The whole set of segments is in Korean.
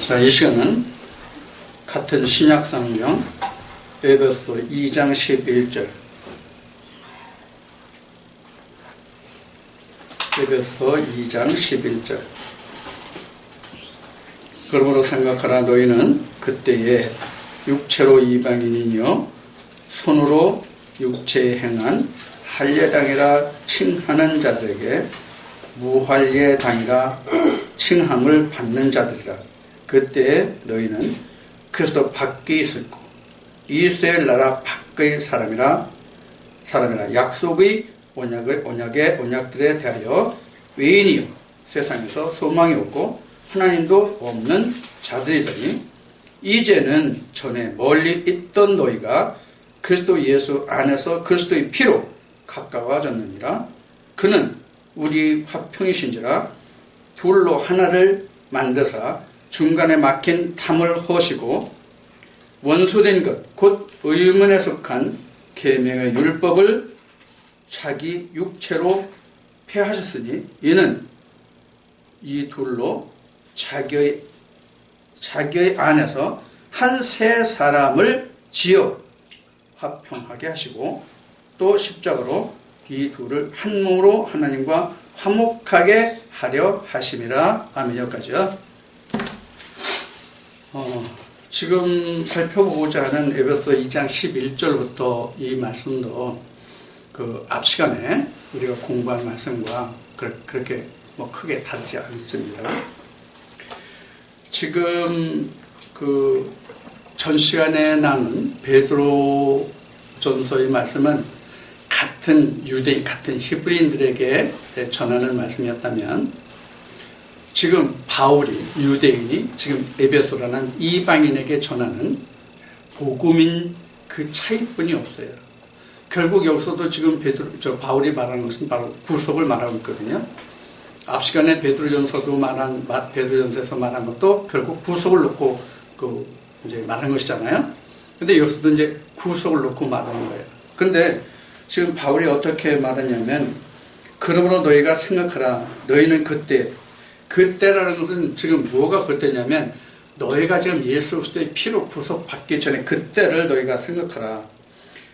자, 이 시간은 같은 신약성경 에베소 2장 11절, 에베소 2장 11절. 그러므로 생각하라. 너희는 그때에 육체로 이방인이며 손으로 육체에 행한 할례당이라 칭하는 자들에게 무할례당이라 칭함을 받는 자들이라. 그때에 너희는 그리스도 밖에 있었고 이스라엘 나라 밖의 사람이라 약속의 언약들에 대하여 외인이요 세상에서 소망이 없고 하나님도 없는 자들이더니 이제는 전에 멀리 있던 너희가 그리스도 예수 안에서 그리스도의 피로 가까워졌느니라. 그는 우리 화평이신지라 둘로 하나를 만드사 중간에 막힌 담을 허시고 원수된 것 곧 의문에 속한 계명의 율법을 자기 육체로 폐하셨으니 이는 이 둘로 자기의 안에서 한 새 사람을 지어 화평하게 하시고 또 십자가로 이 둘을 한 몸으로 하나님과 화목하게 하려 하심이라. 아멘. 여기까지요. 지금 살펴보고자 하는 에베소 2장 11절부터 이 말씀도 앞 시간에 우리가 공부한 말씀과 그렇게 크게 다르지 않습니다. 지금 전 시간에 나눈 베드로 전서의 말씀은 같은 유대인, 같은 히브리인들에게 전하는 말씀이었다면 지금 바울이 유대인이 지금 에베소라는 이방인에게 전하는 복음인 그 차이뿐이 없어요. 결국 여기서도 지금 바울이 말하는 것은 바로 구속을 말하고 있거든요. 앞 시간에 베드로전서에서 말한 것도 결국 구속을 놓고 이제 말한 것이잖아요. 근데 여기서도 이제 구속을 놓고 말하는 거예요. 근데 지금 바울이 어떻게 말하냐면, 그러므로 너희가 생각하라. 너희는 그때라는 것은 지금 뭐가 그때냐면, 너희가 지금 예수 그리스도의 피로 구속받기 전에 그때를 너희가 생각하라.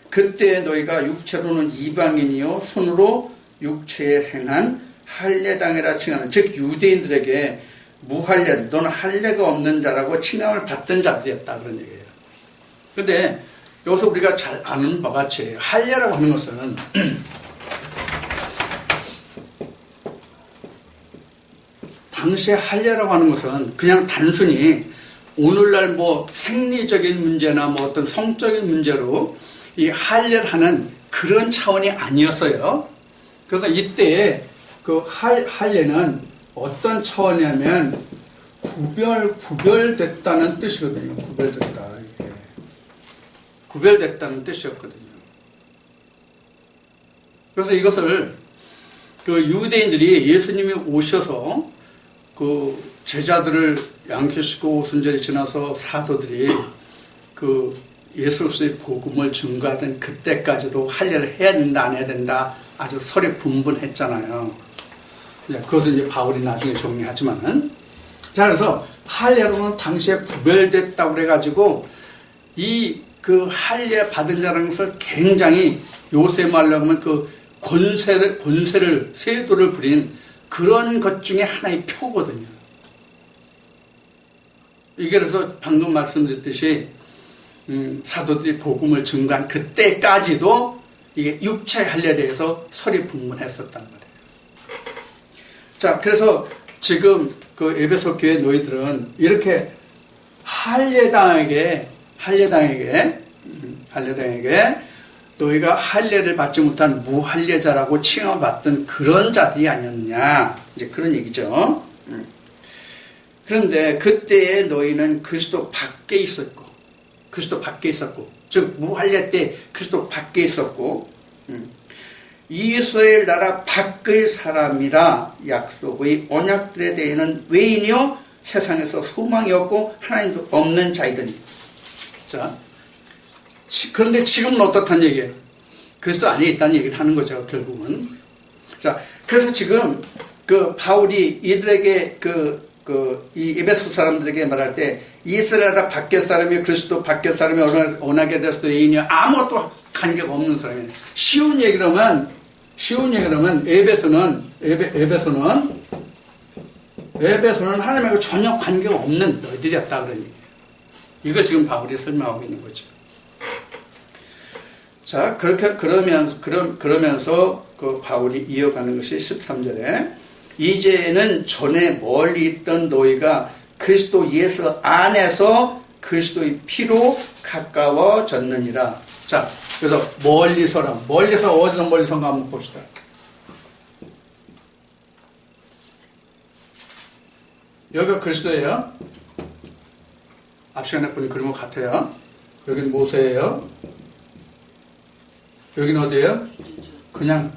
그때 너희가 육체로는 이방인이요 손으로 육체에 행한 할례당이라 칭하는, 즉 유대인들에게 무할례, 너는 할례가 없는 자라고 칭함을 받던 자들이었다, 그런 얘기예요. 근데 여기서 우리가 잘 아는 바와 같이 할례라고 하는 것은 당시에 할례라고 하는 것은 그냥 단순히 오늘날 생리적인 문제나 어떤 성적인 문제로 이 할례를 하는 그런 차원이 아니었어요. 그래서 이때 할례는 어떤 차원이냐면 구별됐다는 뜻이거든요. 구별됐다는 뜻이었거든요. 그래서 이것을 유대인들이 예수님이 오셔서 제자들을 양키시고 오순절이 지나서 사도들이 예수 그리스도의 복음을 증거하던 그때까지도 할례를 해야 된다 안 해야 된다 아주 설이 분분했잖아요. 그것은 이제 바울이 나중에 정리하지만은, 자, 그래서 할례로는 당시에 구별됐다고 그래가지고 할례 받은 자라는 것을 굉장히 요새 말로 하면 권세를 세도를 부린 그런 것 중에 하나의 표거든요. 이게 그래서 방금 말씀드렸듯이 사도들이 복음을 증거한 그때까지도 이게 육체 할례에 대해서 설이 분분했었단 말이에요. 자, 그래서 지금 에베소 교회 너희들은 이렇게 할례당에게 너희가 할례를 받지 못한 무할례자라고 칭함받던 그런 자들이 아니었냐, 이제 그런 얘기죠. 그런데 그때에 너희는 그리스도 밖에 있었고, 즉 무할례 때 그리스도 밖에 있었고, 이스라엘 나라 밖의 사람이라 약속의 언약들에 대해는 외인이요 세상에서 소망이 없고 하나님도 없는 자이더니. 자, 그런데 지금은 어떻다는 얘기예요? 그리스도 안에 있다는 얘기를 하는 거죠, 결국은. 자, 그래서 지금 바울이 이들에게 이 에베소 사람들에게 말할 때 이스라엘아 밖에 사람이 그리스도 밖에 사람이 원하게 됐어도 애인이 아무것도 관계가 없는 사람이에요. 쉬운 얘기로 하면 에베소는 하나님하고 전혀 관계가 없는 너희들이었다 그런 얘기예요. 이걸 지금 바울이 설명하고 있는 거죠. 자, 그러면서 그 바울이 이어가는 것이 13절에 이제는 전에 멀리 있던 너희가 그리스도 예수 안에서 그리스도의 피로 가까워졌느니라. 자, 그래서 멀리서 어디서 멀리서인가 한번 봅시다. 여기가 그리스도예요. 앞 시간에 보니 그런 것 같아요. 여기는 모세예요. 여기는 어디예요? 그냥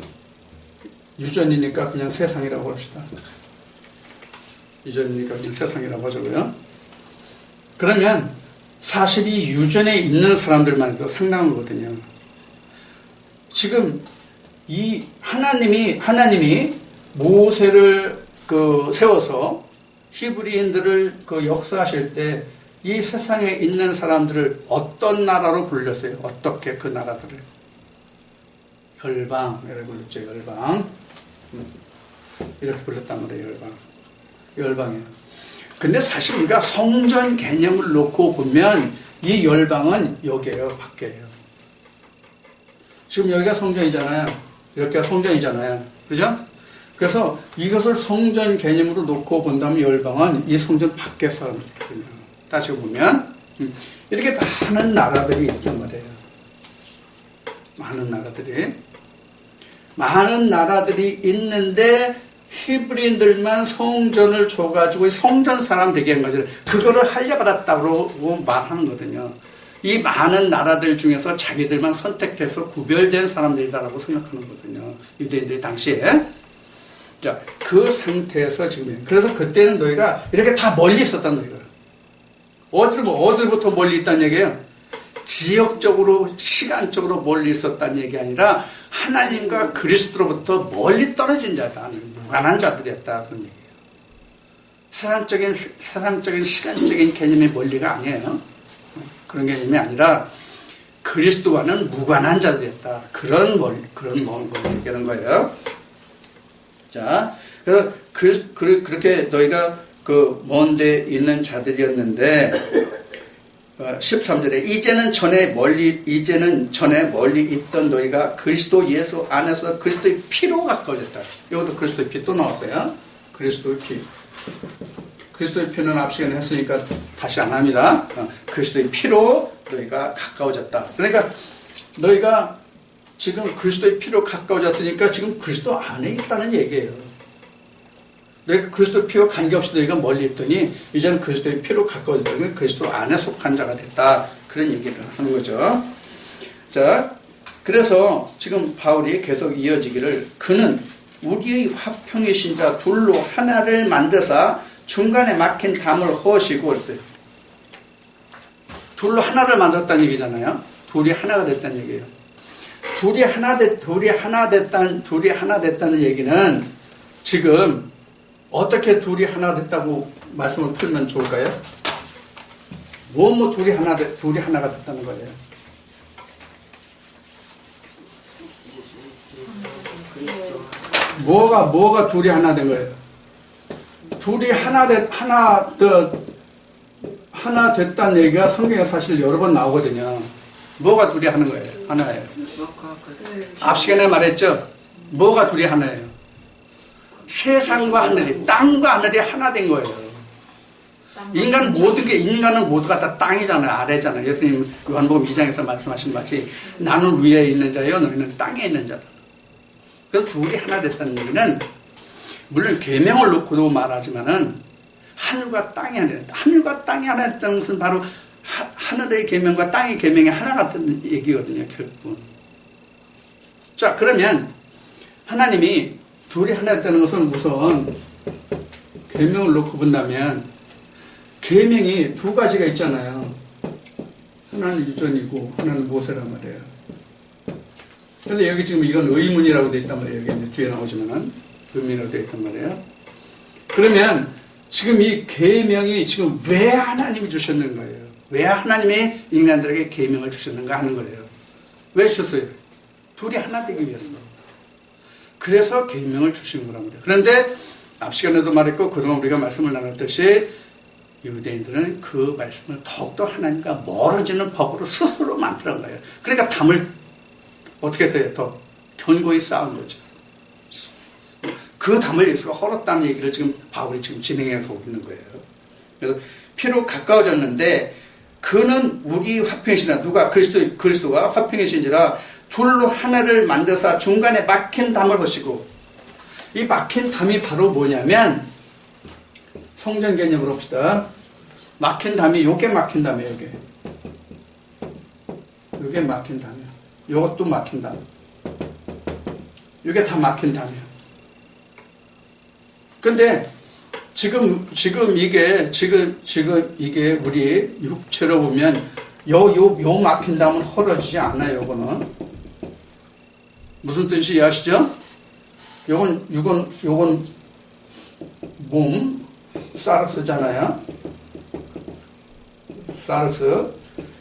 유전이니까 그냥 세상이라고 합시다. 유전이니까 그냥 세상이라고 하자고요. 그러면 사실 이 유전에 있는 사람들만 해도 상당한 거거든요. 지금 이 하나님이 모세를 세워서 히브리인들을 역사하실 때 이 세상에 있는 사람들을 어떤 나라로 불렸어요? 어떻게 그 나라들을? 열방, 이렇게 불렀죠. 열방. 이렇게 불렀단 말이에요. 열방이에요. 근데 사실 우리가 성전 개념을 놓고 보면 이 열방은 여기에요. 밖에요. 지금 여기가 성전이잖아요. 여기가 성전이잖아요. 그죠? 그래서 이것을 성전 개념으로 놓고 본다면 열방은 이 성전 밖의 사람들이거든요. 따지고 보면 이렇게 많은 나라들이 있단 말이에요. 많은 나라들이 있는데 히브리인들만 성전을 줘가지고 성전 사람 되게 한 거죠. 그거를 할려받았다고 말하는 거거든요. 이 많은 나라들 중에서 자기들만 선택해서 구별된 사람들이다라고 생각하는 거거든요. 유대인들이 당시에. 자, 그 상태에서 지금, 그래서 그때는 너희가 이렇게 다 멀리 있었단 너희가. 어디로부터 멀리 있다는 얘기예요? 지역적으로, 시간적으로 멀리 있었다는 얘기 아니라 하나님과 그리스도로부터 멀리 떨어진 자다. 무관한 자들이었다. 그런 얘기예요. 세상적인, 시간적인 개념의 멀리가 아니에요. 그런 개념이 아니라 그리스도와는 무관한 자들이었다. 그런 멀리 얘기하는 거예요. 자, 그래서 그렇게 너희가 먼 데 있는 자들이었는데 13절에 이제는 전에 멀리 있던 너희가 그리스도 예수 안에서 그리스도의 피로 가까워졌다. 이것도 그리스도의 피 또 나왔어요. 그리스도의 피는 앞 시간에 했으니까 다시 안 합니다. 그리스도의 피로 너희가 가까워졌다. 그러니까 너희가 지금 그리스도의 피로 가까워졌으니까 지금 그리스도 안에 있다는 얘기예요. 너희가 그리스도 피와 관계없이 너희가 멀리 있더니 이제는 그리스도의 피로 가까워졌다는 그리스도 안에 속한 자가 됐다. 그런 얘기를 하는 거죠. 자, 그래서 지금 바울이 계속 이어지기를 그는 우리의 화평이신 자 둘로 하나를 만드사 중간에 막힌 담을 허시고 그랬어요. 둘로 하나를 만들었다는 얘기잖아요. 둘이 하나가 됐다는 얘기예요. 둘이 하나 됐다는 얘기는 지금 어떻게 둘이 하나 됐다고 말씀을 풀면 좋을까요? 둘이 하나가 됐다는 거예요. 뭐가 둘이 하나 된 거예요? 둘이 하나 됐다는 얘기가 성경에 사실 여러 번 나오거든요. 뭐가 둘이 하는 거예요? 하나예요. 앞 시간에 말했죠? 뭐가 둘이 하나예요? 세상과 하늘이, 땅과 하늘이 하나 된 거예요. 인간은 모두가 다 땅이잖아요. 아래잖아요. 예수님 요한복음 2장에서 말씀하신 바치 나는 위에 있는 자요, 너희는 땅에 있는 자다. 그래서 둘이 하나 됐다는 얘기는 물론 계명을 놓고도 말하지만은 하늘과 땅이 하나 됐다. 하늘과 땅이 하나 됐다는 것은 바로 하늘의 계명과 땅의 계명이 하나 같은 얘기거든요. 결국은. 자, 그러면 하나님이 둘이 하나 됐다는 것은 우선 계명을 놓고 본다면 계명이 두 가지가 있잖아요. 하나는 유전이고 하나는 모세란 말이에요. 그런데 여기 지금 이건 의문이라고 되어 있단 말이에요. 여기 뒤에 나오지만은 의문이라고 되어 있단 말이에요. 그러면 지금 이 계명이 지금 왜 하나님이 주셨는 거예요? 왜 하나님이 인간들에게 계명을 주셨는가 하는 거예요. 왜 주셨어요? 둘이 하나 되기 위해서. 그래서 계명을 주신 거랍니다. 그런데 앞 시간에도 말했고 그동안 우리가 말씀을 나눴듯이 유대인들은 그 말씀을 더욱더 하나님과 멀어지는 법으로 스스로 만들어간 거예요. 그러니까 담을 어떻게 해서요? 더 견고히 쌓은 거죠. 그 담을 예수가 헐었다는 얘기를 지금 바울이 지금 진행해가고 있는 거예요. 그래서 피로 가까워졌는데 그는 우리 화평이시나 누가 그리스도가 화평이신지라 둘로 하나를 만들어서 중간에 막힌 담을 하시고 이 막힌 담이 바로 뭐냐면 성전 개념으로 봅시다. 막힌 담이 요게 막힌 담이에요. 요게 막힌 담이에요. 요것도 막힌 담. 요게 다 막힌 담이에요. 근데 지금 이게 우리 육체로 보면 요 막힌 담은 헐어지지 않아요. 요거는 무슨 뜻인지 이해하시죠? 요건 몸 사르스잖아요. 사르스.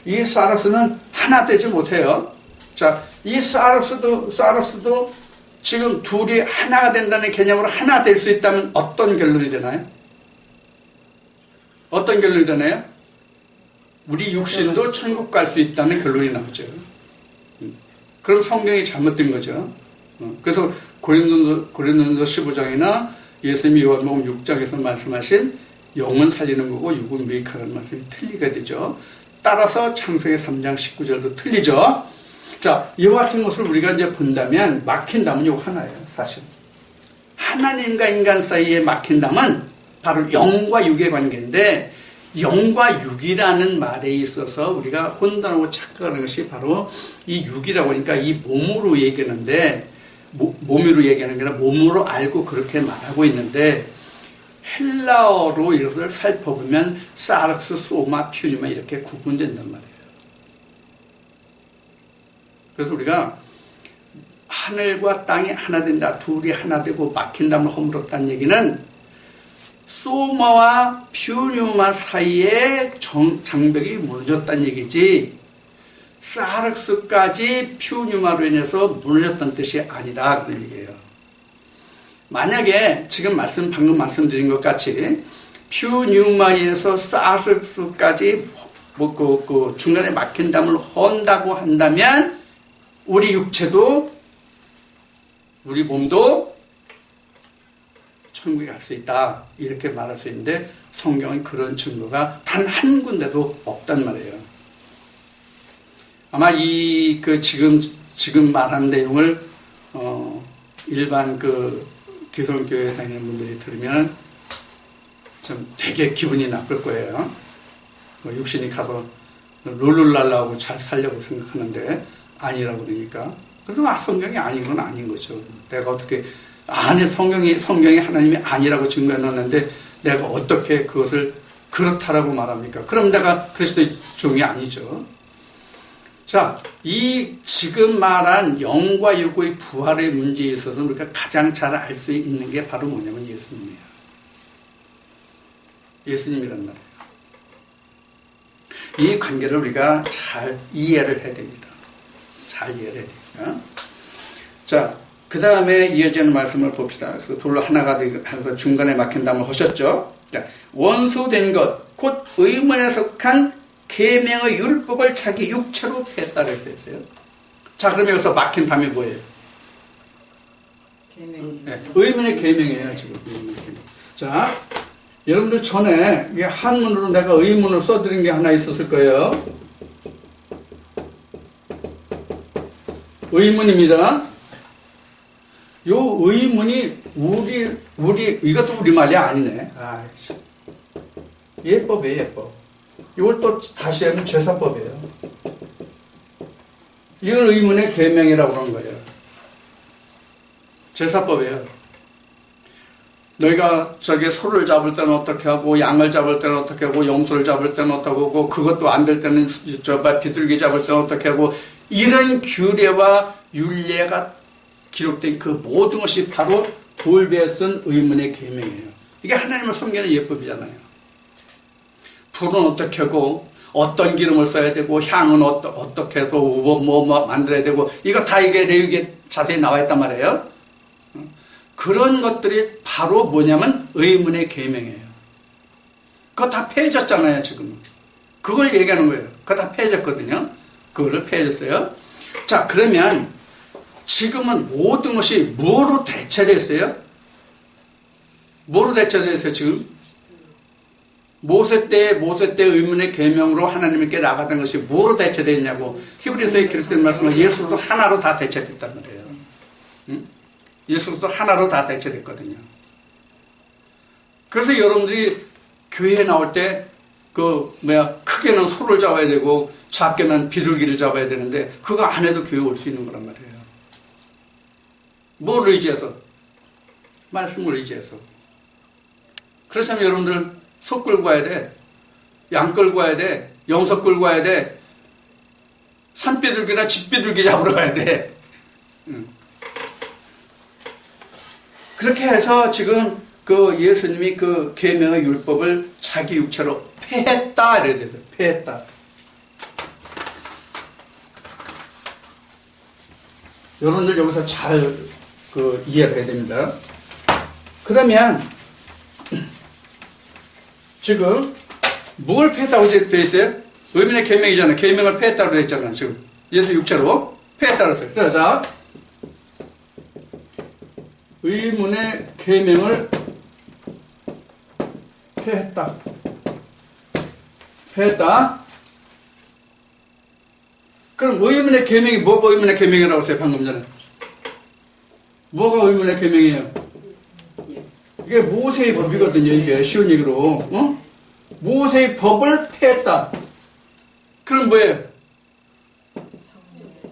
이 사르스는 하나 되지 못해요. 자, 이 사르스도 지금 둘이 하나가 된다는 개념으로 하나 될 수 있다면 어떤 결론이 되나요? 어떤 결론이 되나요? 우리 육신도 천국 갈 수 있다는 결론이 나오죠. 그럼 성경이 잘못된 거죠. 그래서 고린도전서 15장이나 예수님이 요한복음 6장에서 말씀하신 영은 살리는 거고 육은 무익하다는 말씀이 틀리게 되죠. 따라서 창세기 3장 19절도 틀리죠. 자, 이와 같은 것을 우리가 이제 본다면 막힌 담은 요 하나예요, 사실. 하나님과 인간 사이에 막힌 담은 바로 영과 육의 관계인데 영과 육이라는 말에 있어서 우리가 혼돈하고 착각하는 것이 바로 이 육이라고 하니까 이 몸으로 얘기하는데 몸으로 얘기하는 게 아니라 몸으로 알고 그렇게 말하고 있는데 헬라어로 이것을 살펴보면 사르스, 소마, 퓨니마 이렇게 구분된단 말이에요. 그래서 우리가 하늘과 땅이 하나 된다, 둘이 하나 되고 막힌 담을 허물었다는 얘기는 소마와 퓨니마 사이에 장벽이 무너졌다는 얘기지 사르스까지 퓨니마로 인해서 무너졌다는 뜻이 아니다 그런 얘기예요. 만약에 지금 방금 말씀드린 것 같이 퓨니마에서 사르스까지 그 중간에 막힌 담을 헌다고 한다면 우리 육체도 우리 몸도 천국에 갈 수 있다 이렇게 말할 수 있는데 성경은 그런 증거가 단 한 군데도 없단 말이에요. 아마 지금 말한 내용을 일반 기성교회 다니는 분들이 들으면 좀 되게 기분이 나쁠 거예요. 육신이 가서 룰룰랄라하고 잘 살려고 생각하는데 아니라고 그러니까. 그래서 성경이 아닌 건 아닌 거죠. 내가 어떻게 성경이 하나님이 아니라고 증거해 놨는데 내가 어떻게 그것을 그렇다라고 말합니까? 그럼 내가 그리스도의 종이 아니죠. 자, 이 지금 말한 영과 육의 부활의 문제에 있어서 우리가 가장 잘 알 수 있는 게 바로 뭐냐면 예수님이에요. 예수님이란 말이에요. 이 관계를 우리가 잘 이해를 해야 됩니다. 잘 이해를 해야 됩니다. 자, 그 다음에 이어지는 말씀을 봅시다. 그래서 둘로 하나가 되어서 중간에 막힌 담을 하셨죠. 자, 원수된 것, 곧 의문에 속한 계명의 율법을 자기 육체로 했다고 했어요. 자, 그러면 여기서 막힌 담이 뭐예요? 계명. 네, 의문의 계명이에요, 지금. 자, 여러분들 전에 한문으로 내가 의문을 써드린 게 하나 있었을 거예요. 의문입니다. 요 의문이 이것도 우리말이 아니네. 아이씨. 예법이에요, 예법. 이걸 또 다시 하면 제사법이에요. 이걸 의문의 계명이라고 하는 거예요. 제사법이에요. 너희가 소를 잡을 때는 어떻게 하고, 양을 잡을 때는 어떻게 하고, 염소를 잡을 때는 어떻게 하고, 그것도 안 될 때는 비둘기 잡을 때는 어떻게 하고, 이런 규례와 율례가 기록된 그 모든 것이 바로 돌배에 쓴 의문의 계명이에요. 이게 하나님을 섬기는 예법이잖아요. 불은 어떻게 하고 어떤 기름을 써야 되고 향은 어떻게 해서 뭐 만들어야 되고 이거 다 이게 레위기에 자세히 나와 있단 말이에요. 그런 것들이 바로 뭐냐면 의문의 계명이에요. 그거 다 폐해졌잖아요, 지금. 그걸 얘기하는 거예요. 그거 다 폐해졌거든요. 그거를 폐해졌어요. 자, 그러면 지금은 모든 것이 뭐로 대체됐어요? 뭐로 대체됐어요, 지금? 모세 때 의문의 계명으로 하나님께 나가던 것이 뭐로 대체됐냐고. 히브리서에 기록된 말씀은 예수도 하나로 다 대체됐단 말이에요. 응? 예수도 하나로 다 대체됐거든요. 그래서 여러분들이 교회에 나올 때 크게는 소를 잡아야 되고 작게는 비둘기를 잡아야 되는데 그거 안 해도 교회 올 수 있는 거란 말이에요. 뭘 의지해서? 말씀을 의지해서. 그렇다면 여러분들 소 끌고 와야 돼. 양 끌고 와야 돼. 염소 끌고 와야 돼. 산비둘기나 집비둘기 잡으러 가야 돼. 그렇게 해서 지금 예수님이 계명의 율법을 자기 육체로 폐했다 이래야 돼요. 폐했다. 여러분들 여기서 잘 이해를 해야 됩니다. 그러면 지금 뭘 폐했다고 되어 있어요? 의문의 계명이잖아요. 계명을 폐했다고 되어 있잖아요. 지금 예수 육체로 폐했다고 했어요. 그래서 의문의 계명을 폐했다. 그럼 의문의 계명이 뭐가 의문의 계명이라고 했어요? 방금 전에. 뭐가 의문의 계명이에요? 이게 모세의 법이거든요. 이게 쉬운 얘기로. 모세의 법을 폐했다. 그럼 뭐예요?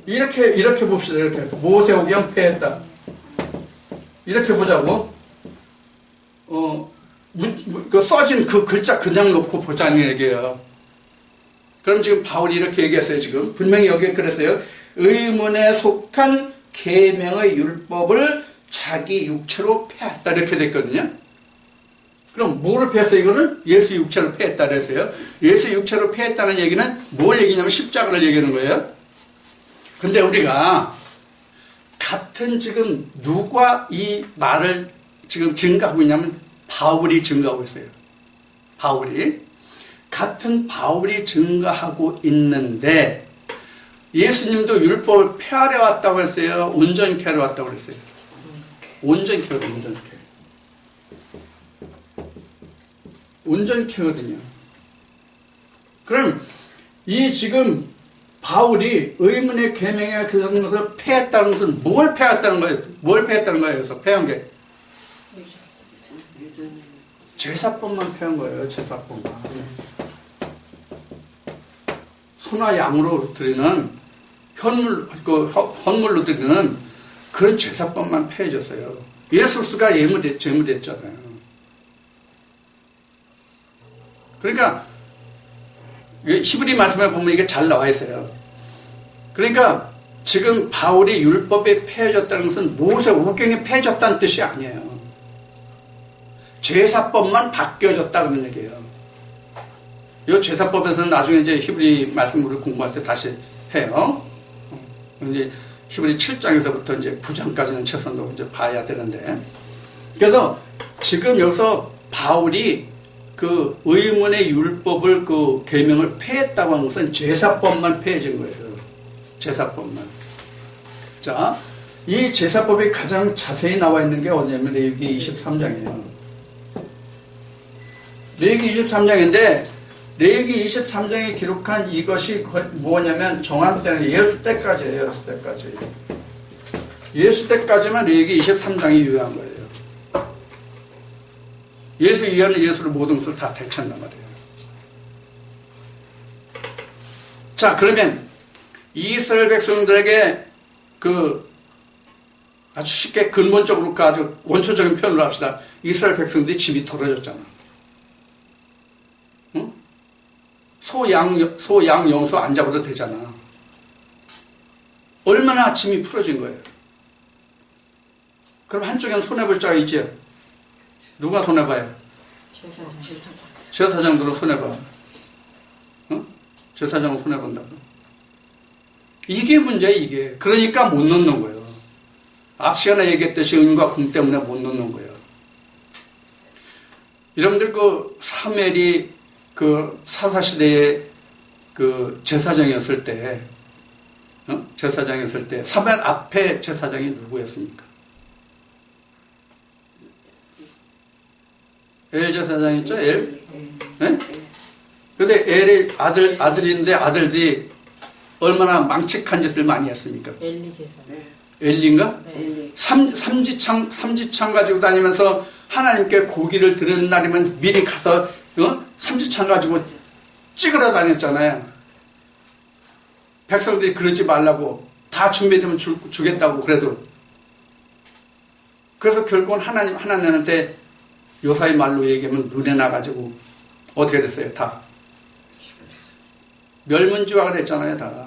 이렇게 봅시다. 이렇게. 모세오경 폐했다. 이렇게 보자고. 써진 그 글자 그냥 놓고 보자는 얘기예요. 그럼 지금 바울이 이렇게 얘기했어요. 지금 분명히 여기에 그랬어요. 의문에 속한 계명의 율법을 자기 육체로 폐했다 이렇게 됐거든요. 그럼 뭐를 폐했어요? 이거를 예수 육체로 폐했다 그랬어요. 예수 육체로 폐했다는 얘기는 뭘 얘기냐면 십자가를 얘기하는 거예요. 근데 우리가 같은 지금 누가 이 말을 지금 증가하고 있냐면 바울이 증가하고 있어요. 같은 바울이 증가하고 있는데 예수님도 율법을 폐하려 왔다고 했어요? 온전케 하려 왔다고 했어요? 온전케거든요. 그럼 이 지금 바울이 의문의 계명에 그런 것을 폐했다는 것은 뭘 폐했다는 거예요? 그래서 폐한 게 제사법만 폐한 거예요. 제사법만. 소나 양으로 드리는 헌물로 드리는 그런 제사법만 폐해졌어요. 예수가 제물됐잖아요. 그러니까 히브리 말씀에 보면 이게 잘 나와 있어요. 그러니까 지금 바울이 율법에 폐해졌다는 것은 모세 오경에 폐해졌다는 뜻이 아니에요. 제사법만 바뀌어졌다 그런 얘기예요. 이 제사법에서는 나중에 이제 히브리 말씀을 공부할 때 다시 해요. 이제 히브리 7장에서부터 이제 9장까지는 최선도 이제 봐야 되는데. 그래서 지금 여기서 바울이 그 의문의 율법을 계명을 폐했다고 하는 것은 제사법만 폐해진 거예요. 제사법만. 자, 이 제사법이 가장 자세히 나와 있는 게 어디냐면 레위기 23장이에요. 레위기 23장인데 레위기 23장에 기록한 이것이 뭐냐면 정한 때는 예수 때까지예요. 예수 때까지만 레위기 23장이 유효한 거예요. 예수 이하는 예수를 모든 것을 다 대체한단 말이에요. 자, 그러면 이스라엘 백성들에게 아주 쉽게 근본적으로 아주 원초적인 표현으로 합시다. 이스라엘 백성들이 짐이 덜어졌잖아. 응? 소, 양, 염소 안 잡아도 되잖아. 얼마나 짐이 풀어진 거예요. 그럼 한쪽에는 손해볼 자가 있지. 누가 손해봐요? 제사장들은 손해봐. 어? 제사장은 손해본다고. 이게 문제야, 이게. 그러니까 못 넣는 거예요. 앞 시간에 얘기했듯이 은과 금 때문에 못 넣는 거예요. 여러분들 그 사무엘이 그 사사시대에 그 제사장이었을 때, 제사장이었을 때, 사무엘 앞에 제사장이 누구였습니까? 엘 제사장이었죠? 엘? 네? 근데 엘의 아들인데 아들들이 얼마나 망측한 짓을 많이 했습니까? 엘리 제사장. 엘리인가? 네. 삼지창 가지고 다니면서 하나님께 고기를 드리는 날이면 미리 가서 삼지창 가지고 찍으러 다녔잖아요. 백성들이 그러지 말라고 다 준비되면 주겠다고 그래도. 그래서 결국은 하나님한테 요사이 말로 얘기하면 눈에 나가지고 어떻게 됐어요? 다 멸문지화가 됐잖아요. 다.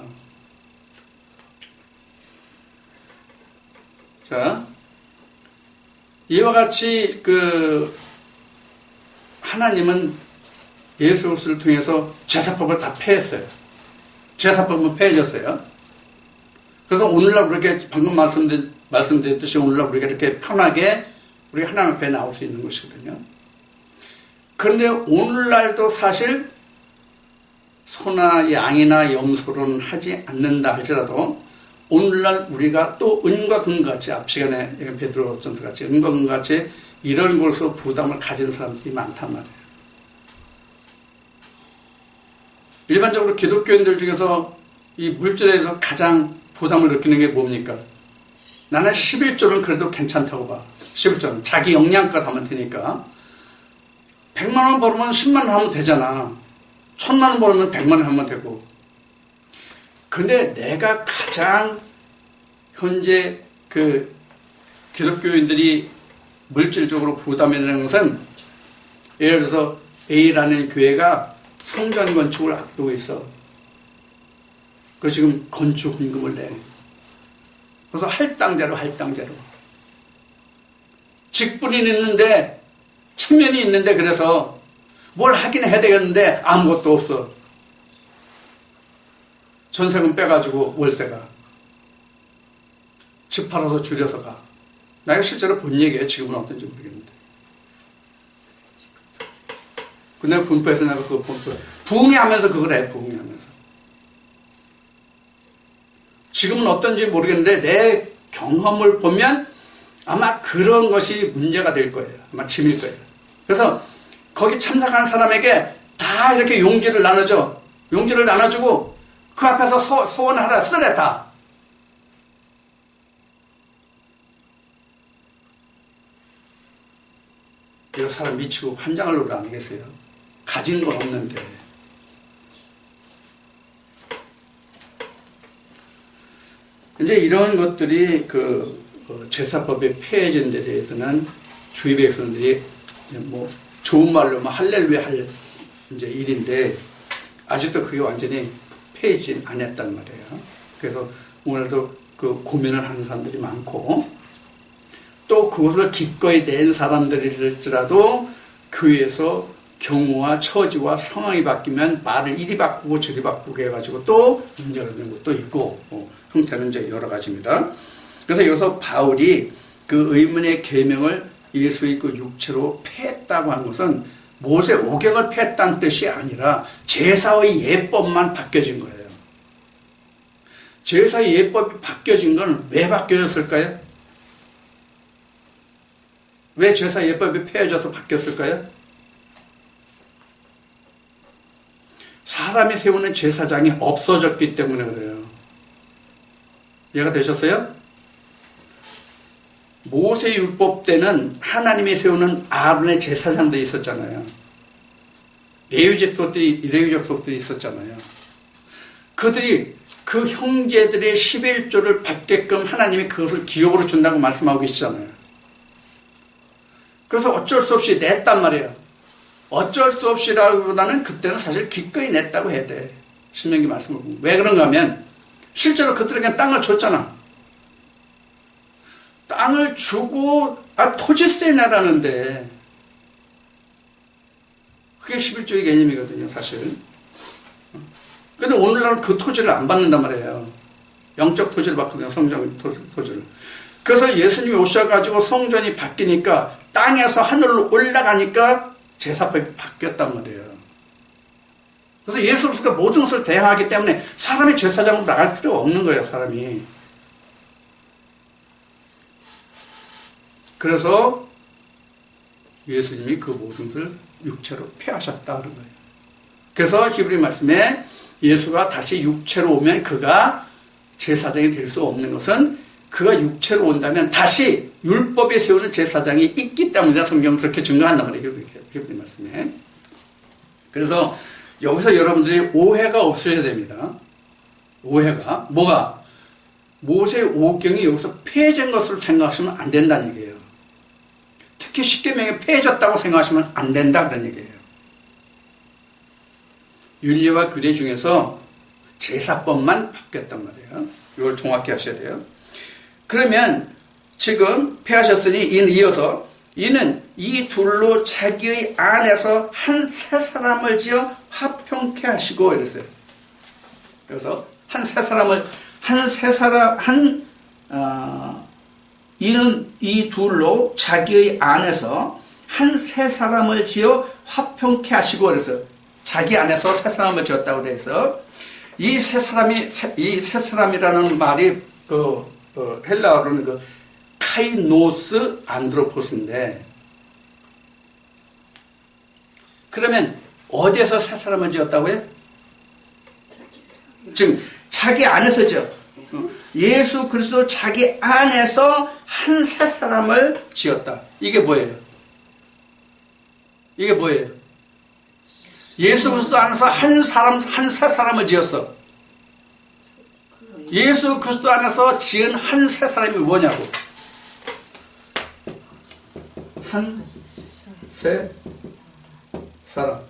자, 이와 같이 그 하나님은 예수 그리스도를 통해서 제사법을 다 폐했어요. 제사법은 폐해졌어요. 그래서 오늘날 그렇게 방금 말씀드렸듯이 오늘날 우리가 이렇게 편하게 우리 하나님 앞에 나올 수 있는 것이거든요. 그런데 오늘날도 사실 소나 양이나 염소로는 하지 않는다 할지라도 오늘날 우리가 또 은과 금같이 앞 시간에 베드로전서 같이 은과 금같이 이런 것으로 부담을 가진 사람들이 많단 말이에요. 일반적으로 기독교인들 중에서 이 물질에 대해서 가장 부담을 느끼는 게 뭡니까? 나는 11조는 그래도 괜찮다고 봐. 11조는 자기 역량껏 하면 되니까 100만 원 벌으면 10만 원 하면 되잖아. 1000만 원 벌으면 100만 원 하면 되고. 근데 내가 가장 현재 그 기독교인들이 물질적으로 부담이 되는 것은 예를 들어서 A라는 교회가 성전 건축을 앞두고 있어. 그 지금 건축 헌금을 내. 그래서 할당제로. 직분이 있는데 측면이 있는데 그래서 뭘 하긴 해야 되겠는데 아무것도 없어. 전세금 빼가지고 월세가 집 팔아서 줄여서 가. 내가 실제로 본 얘기예요. 지금은 어떤지 모르겠는데. 근데 분포에서 내가 그거 부흥회하면서 그걸 해. 부흥회하면서. 지금은 어떤지 모르겠는데 내 경험을 보면 아마 그런 것이 문제가 될 거예요. 아마 짐일 거예요. 그래서 거기 참석하는 사람에게 다 이렇게 용지를 나눠줘. 용지를 나눠주고 그 앞에서 소원하라 쓰래 다. 이거 사람 미치고 환장할 노릇 아니겠어요? 가진 건 없는데. 이제 이런 것들이 그 제사법의 폐해진 데 대해서는 주위 백성들이 뭐 좋은 말로 뭐 할렐루야 할 이제 일인데 아직도 그게 완전히 폐해진 안 했단 말이에요. 그래서 오늘도 그 고민을 하는 사람들이 많고 또 그것을 기꺼이 낸 사람들일지라도 교회에서 경우와 처지와 상황이 바뀌면 말을 이리 바꾸고 저리 바꾸고 해가지고 또 문제가 되는 것도 있고 형태는 이제 여러 가지입니다. 그래서 여기서 바울이 그 의문의 계명을 예수의 그 육체로 폐했다고 한 것은 모세 오경을 폐했다는 뜻이 아니라 제사의 예법만 바뀌어진 거예요. 제사의 예법이 바뀌어진 건 왜 바뀌어졌을까요? 왜 제사 예법이 폐해져서 바뀌었을까요? 사람이 세우는 제사장이 없어졌기 때문에 그래요. 이해가 되셨어요? 모세 율법 때는 하나님이 세우는 아론의 제사장들이 있었잖아요. 레위 족속들이 있었잖아요. 그들이 그 형제들의 11조를 받게끔 하나님이 그것을 기업으로 준다고 말씀하고 계시잖아요. 그래서 어쩔 수 없이 냈단 말이에요. 어쩔 수 없이라기보다는 그때는 사실 기꺼이 냈다고 해야 돼. 신명기 말씀을 보면. 왜 그런가 하면 실제로 그들에게 땅을 줬잖아. 땅을 주고 토지세 내라는데 그게 11조의 개념이거든요, 사실. 근데 오늘날은 그 토지를 안 받는단 말이에요. 영적 토지를 받거든요, 성전 토지를. 그래서 예수님이 오셔가지고 성전이 바뀌니까 땅에서 하늘로 올라가니까 제사법이 바뀌었단 말이에요. 그래서 예수 그리스도가 모든 것을 대항하기 때문에 사람이 제사장으로 나갈 필요가 없는 거예요, 사람이. 그래서 예수님이 그 모든 것을 육체로 폐하셨다 그런 거예요. 그래서 히브리 말씀에 예수가 다시 육체로 오면 그가 제사장이 될 수 없는 것은 그가 육체로 온다면 다시 율법에 세우는 제사장이 있기 때문이다. 성경은 그렇게 증거한단 말이에요. 히브리 말씀에. 그래서 여기서 여러분들이 오해가 없어야 됩니다. 오해가. 뭐가? 모세 오경이 여기서 폐해진 것을 생각하시면 안 된다는 얘기예요. 특히 십계명이 폐해졌다고 생각하시면 안 된다 그런 얘기예요. 윤리와 규례 중에서 제사법만 바뀌었단 말이에요. 이걸 정확히 하셔야 돼요. 그러면 지금 폐하셨으니 이어서 이는 이 둘로 자기의 안에서 한 세 사람을 지어 화평케 하시고 이랬어요. 그래서 이는 이 둘로 자기의 안에서 한 세 사람을 지어 화평케 하시고 그래서 자기 안에서 세 사람을 지었다고 해서 이 세 사람이라는 말이 헬라어로는 그 카이노스 안드로포스인데 그러면 어디에서 세 사람을 지었다고요? 지금 자기 안에서 지어. 예수 그리스도 자기 안에서 한 세 사람을 지었다. 이게 뭐예요? 이게 뭐예요? 예수 그리스도 안에서 한 세 사람을 지었어. 예수 그리스도 안에서 지은 한 세 사람이 뭐냐고? 한 세 사람.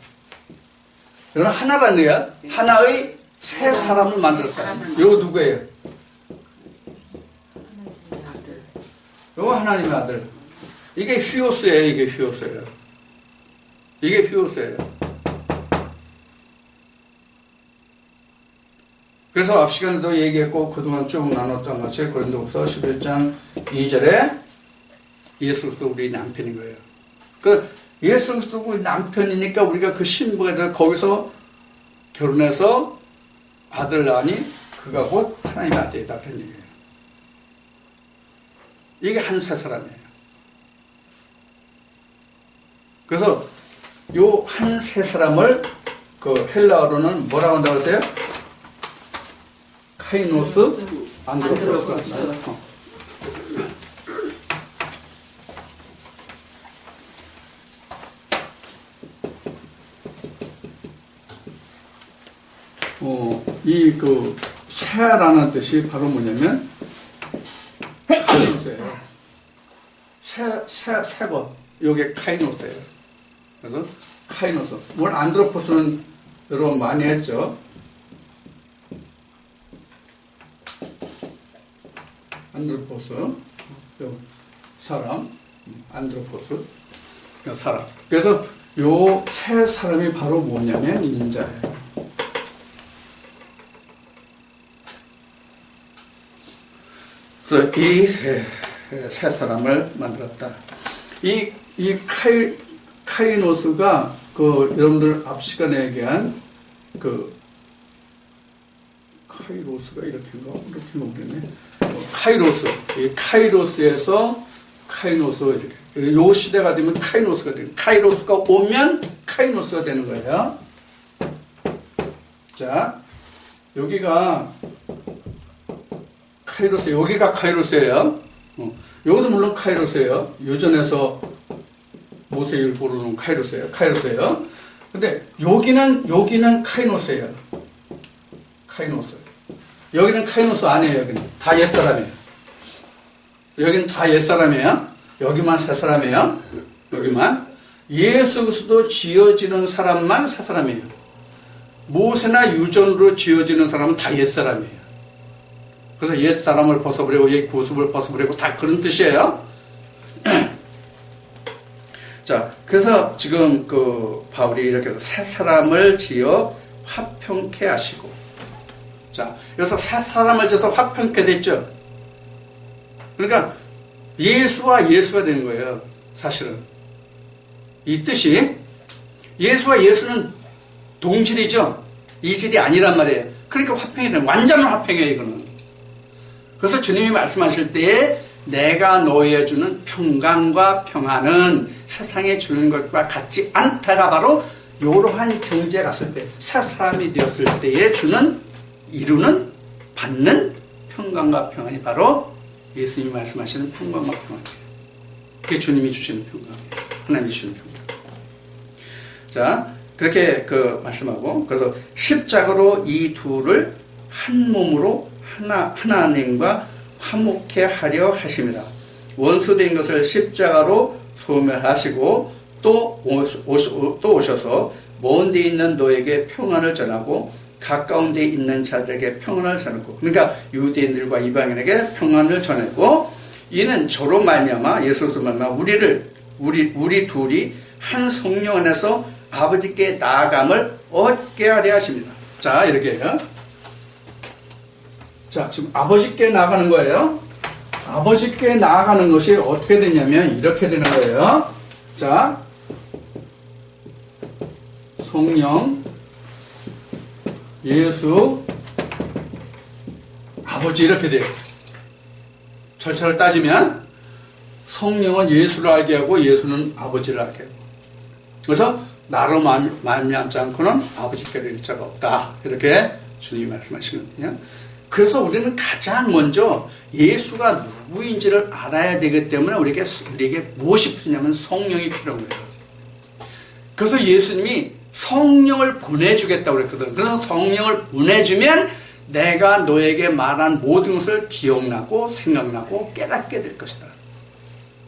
이건 하나라는 거야. 하나의 세 사람을 만들었다. 이거 누구예요? 이거 하나님의 아들. 이게 휘오스예요. 이게 휘오스예요. 이게 휘오스예요. 그래서 앞 시간에도 얘기했고 그동안 쭉 나눴던 것이 고린도후서 11장 2절에 예수 그리스도 우리 남편인 거예요. 그 예수 그리스도 우리 남편이니까 우리가 그 신부가 돼서 거기서 결혼해서 아들 낳으니 그가 곧 하나님의 아들이다 그런 얘기예요. 이게 한 세 사람이에요. 그래서 요 한 세 사람을 그 헬라어로는 뭐라고 한다고 했어요? 카이노스 안드로포스. 이 그 새라는 뜻이 바로 뭐냐면 카이노스예요. 새거. 요게 카이노스예요. 그래서 카이노스. 오늘 안드로포스는 여러분 많이 했죠. 안드로포스, 사람, 안드로포스, 사람. 그래서 요 세 사람이 바로 뭐냐면 인자예요. 그래서 이 세 사람을 만들었다. 이 카이노스가 그 여러분들 앞 시간에 얘기한 그 카이로스가 이렇게인가? 이렇게 모르겠네. 카이로스. 이 카이로스에서 카이노스 이렇게. 요 시대가 되면 카이노스가 되는. 카이로스가 오면 카이노스가 되는 거예요. 자, 여기가 카이로스, 여기가 카이로스예요. 여기도 물론 카이로스예요. 유전에서 모세율보로는 카이로스예요. 근데 여기는 카이노스예요. 카이노스. 여기는 카이노스 아니에요. 여기는 다 옛사람이에요. 여기는 다 옛사람이에요. 여기만 새사람이에요. 여기만. 예수 그리스도 지어지는 사람만 새사람이에요. 모세나 유전으로 지어지는 사람은 다 옛사람이에요. 그래서 옛사람을 벗어버리고 옛 구습을 벗어버리고 다 그런 뜻이에요. 자, 그래서 지금 그 바울이 이렇게 새 사람을 지어 화평케 하시고, 자, 여기서 새 사람을 지어서 화평케 됐죠. 그러니까 예수와 예수가 되는 거예요. 사실은 이 뜻이 예수와 예수는 동질이죠. 이질이 아니란 말이에요. 그러니까 화평이 되는, 완전한 화평이에요, 이거는. 그래서 주님이 말씀하실 때에 내가 너희에 주는 평강과 평안은 세상에 주는 것과 같지 않다가 바로 이러한 경지에 갔을 때, 새 사람이 되었을 때에 주는, 이루는, 받는 평강과 평안이 바로 예수님이 말씀하시는 평강과 평안이에요. 그게 주님이 주시는 평강이에요. 하나님이 주시는 평강. 자, 그렇게 그 말씀하고, 그래서 십자가로 이 둘을 한 몸으로 하나님과 화목케 하려 하심이라. 원수된 것을 십자가로 소멸하시고 또 오셔서 먼 데 있는 너에게 평안을 전하고 가까운 데 있는 자들에게 평안을 전하고, 그러니까 유대인들과 이방인에게 평안을 전하고, 이는 저로 말미암아, 예수로 말미암아 우리 둘이 한 성령 안에서 아버지께 나아감을 얻게 하려 하십니다. 자, 이렇게 해요. 자, 지금 아버지께 나아가는 거예요. 아버지께 나아가는 것이 어떻게 되냐면 이렇게 되는 거예요. 자, 성령, 예수, 아버지, 이렇게 돼요. 절차를 따지면 성령은 예수를 알게 하고 예수는 아버지를 알게 하고, 그래서 나로 말미암지 않고는 아버지께 이를 자가 없다, 이렇게 주님이 말씀하시거든요. 그래서 우리는 가장 먼저 예수가 누구인지를 알아야 되기 때문에 우리에게 무엇이 필요냐면 성령이 필요한 거예요. 그래서 예수님이 성령을 보내주겠다고 그랬거든. 그래서 성령을 보내주면 내가 너에게 말한 모든 것을 기억나고 생각나고 깨닫게 될 것이다.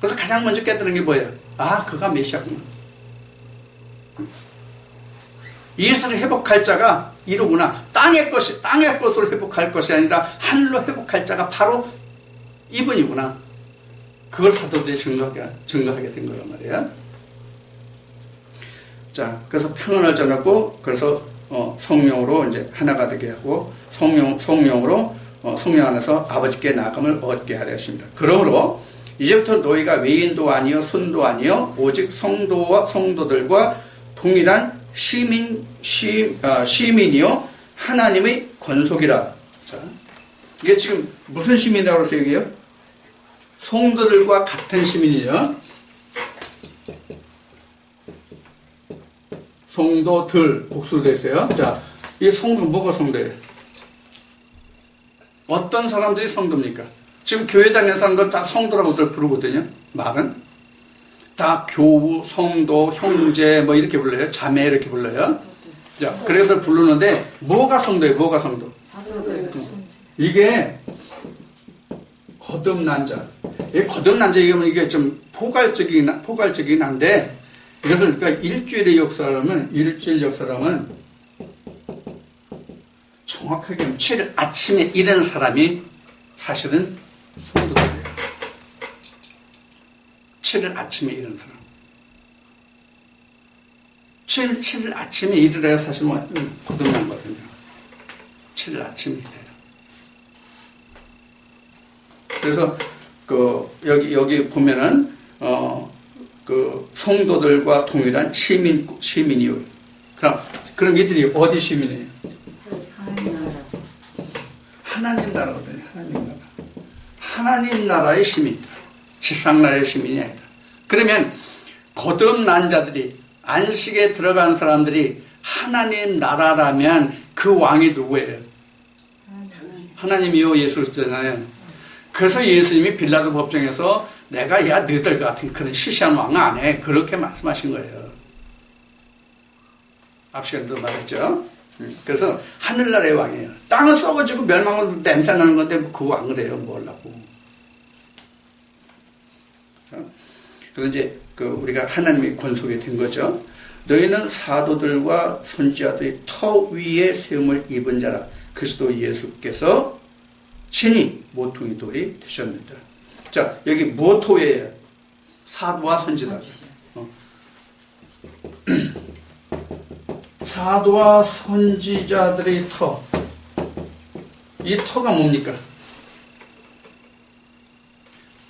그래서 가장 먼저 깨닫는 게 뭐예요? 아, 그가 메시아구나. 예수를 회복할 자가 이루구나. 땅의 것으로 회복할 것이 아니라 하늘로 회복할 자가 바로 이분이구나. 그걸 사도들이 증거하게 된 거란 말이에요. 자, 그래서 평안을 전하고, 그래서 성령으로 이제 하나가 되게 하고, 성령으로 성령 안에서 아버지께 나아감을 얻게 하려 하십니다. 그러므로 이제부터 너희가 외인도 아니요 손도 아니요 오직 성도들과 동일한 시민이요 하나님의 권속이라. 자, 이게 지금 무슨 시민이라고 해서 얘기해요? 성도들과 같은 시민이에요. 성도들 복수로 되어 있어요. 자, 이 성도, 뭐가 성도예요? 어떤 사람들이 성도입니까? 지금 교회 다니는 사람들 다 성도라고들 부르거든요. 말은 다 교우, 성도, 형제 뭐 이렇게 불러요. 자매 이렇게 불러요. 자, 그래서 부르는데 뭐가 성도예요? 뭐가 성도? 이게 거듭난 자. 이 거듭난 자 이거면 이게 좀 포괄적이긴 한데, 이것을 그러니까 일주일 역사라면 정확하게 하면 7일 아침에 일하는 사람이 사실은 성도들이에요. 7일 아침에 일하는 사람. 7일 아침에 일을 해야 사실 거듭난 거거든요. 7일 아침에 일해요. 그래서 여기 보면은 그 성도들과 동일한 시민이요. 그럼 이들이 어디 시민이에요? 하나님 나라거든요. 하나님 나라의 시민. 지상 나라의 시민이 아니다. 그러면 거듭난 자들이, 안식에 들어간 사람들이 하나님 나라라면 그 왕이 누구예요? 하나님이요 예수잖아요. 그래서 예수님이 빌라도 법정에서 내가 너희들 같은 그런 시시한 왕 안 해, 그렇게 말씀하신 거예요. 앞 시간에도 말했죠. 그래서 하늘나라의 왕이에요. 땅은 썩어지고 멸망을 냄새 나는 건데 그 왕을 해요. 뭐라고. 그래서 이제 우리가 하나님의 권속이 된 거죠. 너희는 사도들과 선지자들이 터 위에 세움을 입은 자라. 그리스도 예수께서 친히 모퉁이 돌이 되셨느니라. 자, 여기 모토예요. 사도와 선지자. 사도와 선지자들의 터. 이 터가 뭡니까?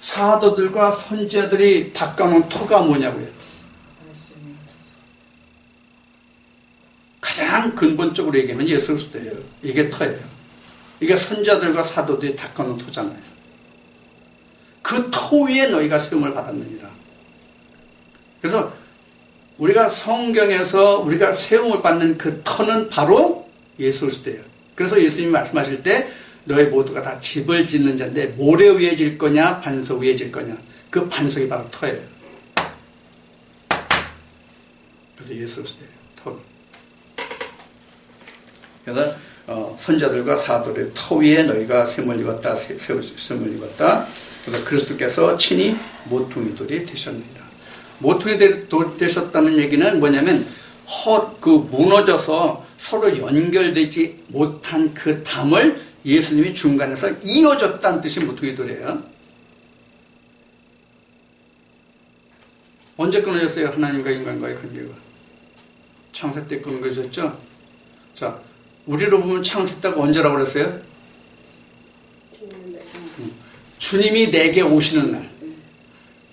사도들과 선지자들이 닦아놓은 터가 뭐냐고요? 가장 근본적으로 얘기하면 예수 그리스도예요. 이게 터예요. 이게 선지자들과 사도들이 닦아놓은 터잖아요. 그 터 위에 너희가 세움을 받았느니라. 그래서 우리가 성경에서 우리가 세움을 받는 그 터는 바로 예수 그리스도예요. 그래서 예수님이 말씀하실 때 너희 모두가 다 집을 짓는 자인데 모래 위에 질 거냐 반석 위에 질 거냐, 그 반석이 바로 터예요. 그래서 예수 그리스도예요. 터. 그래서 선자들과 사도의 터 위에 너희가 셈을 입었다. 셈을 입었다. 그래서 그리스도께서 친히 모퉁이 돌이 되셨느니라. 모퉁이 돌이 되셨다는 얘기는 뭐냐면 무너져서 서로 연결되지 못한 그 담을 예수님이 중간에서 이어줬다는 뜻이 모퉁이 돌이에요. 언제 끊어졌어요? 하나님과 인간과의 관계가. 창세 때 끊어졌죠? 자, 우리로 보면 창세 때가 언제라고 그랬어요? 주님이 내게 오시는 날.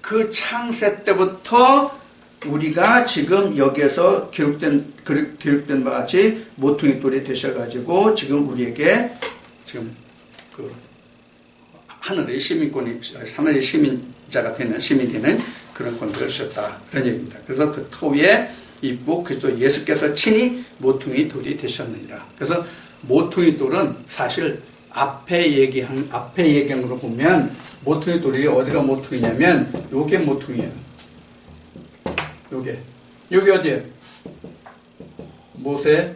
그 창세 때부터 우리가 지금 여기에서 기록된 바 같이 모퉁이 돌이 되셔가지고 지금 우리에게 지금 그 하늘의 시민권이, 하늘의 시민자가 되는, 시민이 되는 그런 권세를 주셨다. 그런 얘기입니다. 그래서 그 터 위에 입고 그리스도 예수께서 친히 모퉁이 돌이 되셨느니라. 그래서 모퉁이 돌은 사실 앞에 얘기함으로 보면 모퉁이 돌이 어디가 모퉁이냐면 요게 모퉁이에요. 여기 어디에요? 모세,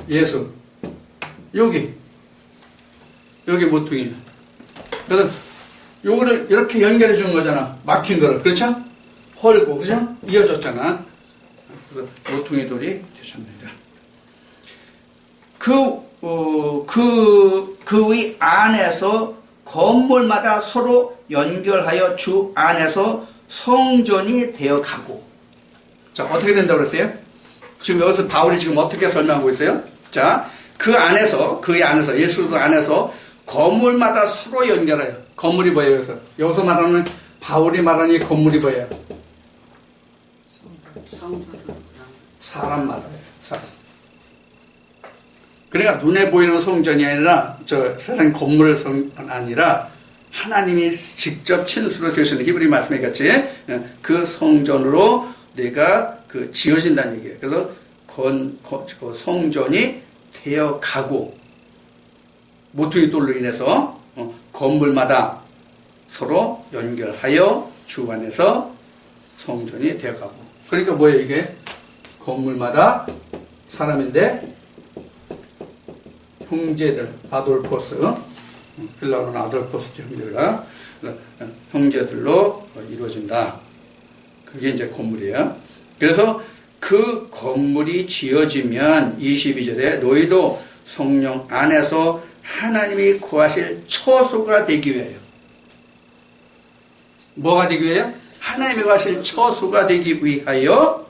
예수. 여기 모퉁이에요. 그래서 요거를 이렇게 연결해 주는 거잖아. 막힌 거를. 그렇죠? 헐고, 그죠? 이어졌잖아. 그래서 모퉁이 돌이 되셨습니다. 그 안에서 건물마다 서로 연결하여 주 안에서 성전이 되어가고. 자, 어떻게 된다고 그랬어요? 지금 여기서 바울이 지금 어떻게 설명하고 있어요? 자, 그 안에서 예수 안에서 건물마다 서로 연결해요. 건물이 뭐예요? 여기서 말하는 바울이 말하는 이 건물이 뭐예요? 사람 말이에요. 사람. 그러니까 눈에 보이는 성전이 아니라 세상 건물의 아니라 하나님이 직접 친수로 세우시는 히브리 말씀에 같이 그 성전으로 내가 지어진다는 얘기예요. 그래서 그 성전이 되어가고 모퉁이 돌로 인해서 건물마다 서로 연결하여 주 안에서 성전이 되어가고. 그러니까 뭐예요 이게? 건물마다 사람인데 형제들, 아돌포스, 헬라어로는 아돌포스 형제가 형제들로 이루어진다. 그게 이제 건물이에요. 그래서 그 건물이 지어지면 22절에 너희도 성령 안에서 하나님이 구하실 처소가 되기 위하여. 뭐가 되기 위하여? 하나님이 구하실 처소가 되기 위하여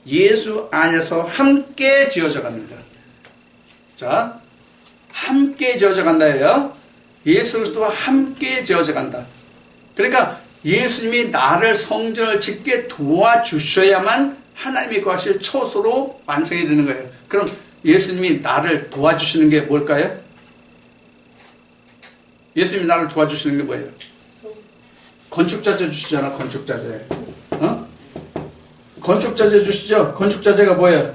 예수 안에서 함께 지어져 갑니다. 자, 함께 지어져 간다예요. 예수 그리스도와 함께 지어져 간다. 그러니까 예수님이 나를 성전을 짓게 도와주셔야만 하나님이 구하실 처소로 완성이 되는 거예요. 그럼 예수님이 나를 도와주시는 게 뭘까요? 예수님이 나를 도와주시는 게 뭐예요? 건축자재 주시잖아. 건축자재. 건축자재 주시죠. 건축자재가 뭐예요?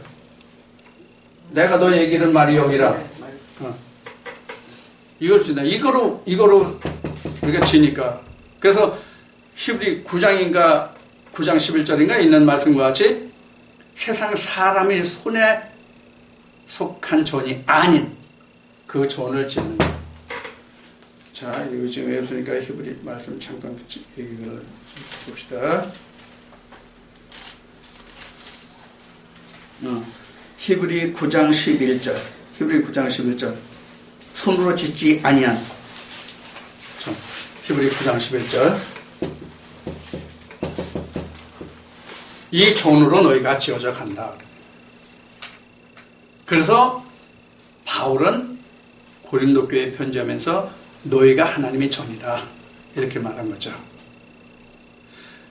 내가 너 얘기를 말이 여기라. 이걸 준다. 이거로 우리가 지니까. 그래서 히브리 9장인가 9장 11절인가 있는 말씀과 같이 세상 사람의 손에 속한 전이 아닌 그 전을 짓는 거예요. 자, 이거 지금 외웠으니까 히브리 말씀 잠깐 얘기를 봅시다. 히브리 9장 11절. 히브리 9장 11절. 손으로 짓지 아니한. 히브리 9장 11절. 이 전으로 너희가 지어져 간다. 그래서 바울은 고린도 교회에 편지하면서 너희가 하나님의 전이다 이렇게 말한 거죠.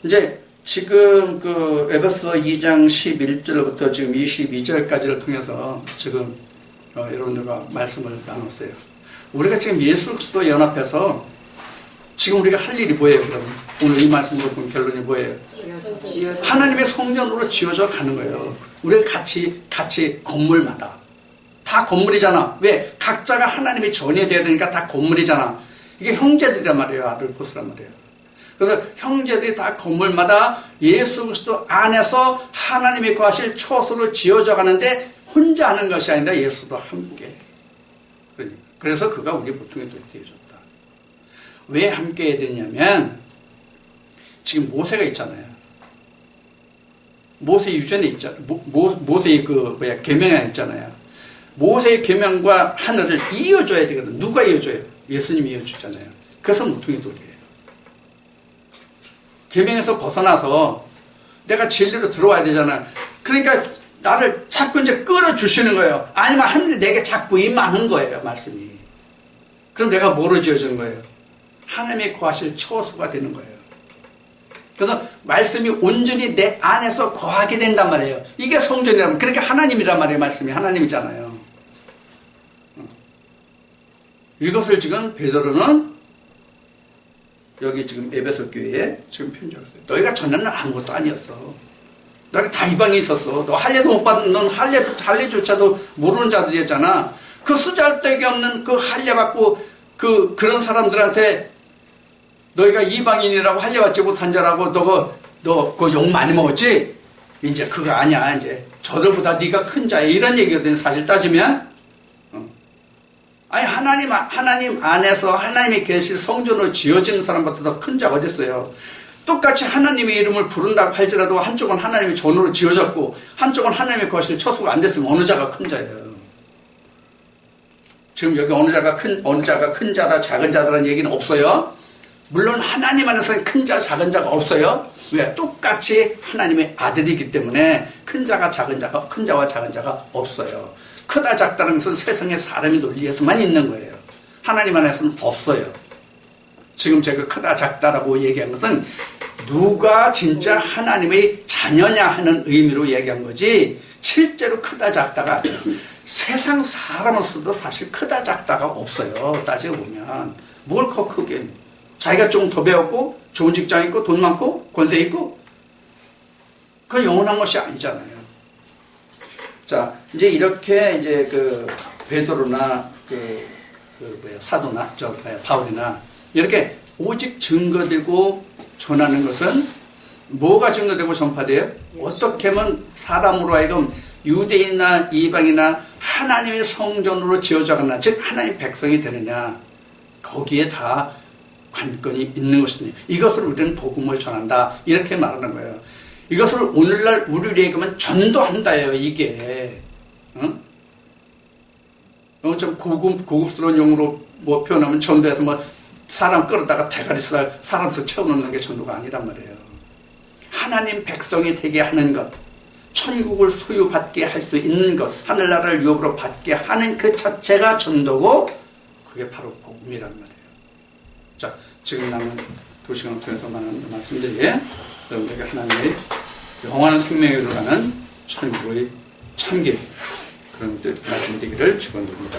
이제 지금 그 에베소 2장 11절부터 지금 22절까지를 통해서 지금 여러분들과 말씀을 나눴어요. 우리가 지금 예수 그리스도 연합해서 지금 우리가 할 일이 뭐예요? 그럼 오늘 이 말씀으로 본 결론이 뭐예요? 하나님의 성전으로 지어져 가는 거예요. 우리가 같이 건물마다 다 건물이잖아. 왜? 각자가 하나님의 전이 되어야 되니까 다 건물이잖아. 이게 형제들이란 말이에요. 아들 포스란 말이에요. 그래서 형제들이 다 건물마다 예수 그리스도 안에서 하나님이 거하실 처소로 지어져 가는데 혼자 하는 것이 아니라 예수도 함께. 그래서 그가 우리 보통의 돌이 되어줬다. 왜 함께 해야 되냐면 지금 모세가 있잖아요. 모세 유전에 있잖아요. 모세의 계명에 있잖아요. 모세의 계명과 하늘을 이어줘야 되거든. 누가 이어줘요? 예수님이 이어주잖아요. 그래서 모퉁이 돌이에요. 계명에서 벗어나서 내가 진리로 들어와야 되잖아요. 그러니까 나를 자꾸 이제 끌어주시는 거예요. 아니면 하늘이 내게 자꾸 임하는 거예요. 말씀이. 그럼 내가 뭐로 지어진 거예요? 하나님의 거하실 처소가 되는 거예요. 그래서 말씀이 온전히 내 안에서 거하게 된단 말이에요. 이게 성전이라면 그러니까 하나님이란 말이에요. 말씀이 하나님이잖아요. 이것을 지금 베드로는 여기 지금 에베소 교회에 지금 편지했어요. 너희가 전에는 아무것도 아니었어. 너희가 다 이방에 있었어. 너 할례도 못 받는, 넌 할례조차도 모르는 자들이었잖아. 그 쓰잘데기 없는 그 할례 받고 그런 사람들한테 너희가 이방인이라고 할례 받지 못한 자라고 너 그 욕 많이 먹었지? 이제 그거 아니야. 이제 저들보다 네가 큰 자야. 이런 얘기거든. 사실 따지면. 아니 하나님 안에서 하나님이 계실 성전으로 지어지는 사람보다 더 큰 자가 어디 있어요? 똑같이 하나님의 이름을 부른다고 할지라도 한쪽은 하나님의 전으로 지어졌고 한쪽은 하나님의 거실 처소가 안 됐으면 어느 자가 큰 자예요? 지금 여기 어느 자가 큰 자다 작은 자다라는 얘기는 없어요. 물론 하나님 안에서는 큰 자 작은 자가 없어요. 왜? 똑같이 하나님의 아들이기 때문에 큰 자와 작은 자가 없어요. 크다 작다는 것은 세상에 사람이 논리에서만 있는 거예요. 하나님 안에서는 없어요. 지금 제가 크다 작다라고 얘기한 것은 누가 진짜 하나님의 자녀냐 하는 의미로 얘기한 거지 실제로 크다 작다가 아니에요. 세상 사람으로서도 사실 크다 작다가 없어요. 따지고 보면 뭘 커 크게 자기가 좀 더 배웠고 좋은 직장 있고 돈 많고 권세 있고 그건 영원한 것이 아니잖아요. 자, 이제 이렇게 이제 베드로나 사도나 바울이나 이렇게 오직 증거되고 전하는 것은 뭐가 증거되고 전파돼요? 어떻게 하면 사람으로 하여금 유대인이나 이방이나 하나님의 성전으로 지어져가나 즉 하나님의 백성이 되느냐 거기에 다 관건이 있는 것입니다. 이것을 우리는 복음을 전한다 이렇게 말하는 거예요. 이것을 오늘날 우리를 얘기하면 전도한다예요. 이게 좀 고급스러운 용어로 뭐 표현하면 전도해서 뭐 사람 끌어다가 대가리살 사람수 채워놓는 게 전도가 아니란 말이에요. 하나님 백성이 되게 하는 것, 천국을 소유받게 할 수 있는 것, 하늘나라를 유업으로 받게 하는 그 자체가 전도고 그게 바로 복음이란 말이에요. 자, 지금 남은 2시간을 통해서 말씀드리기에 여러분들에게 하나님의 영원한 생명으로 가는 천국의 참길 그런 뜻 말씀드리기를 축원드립니다.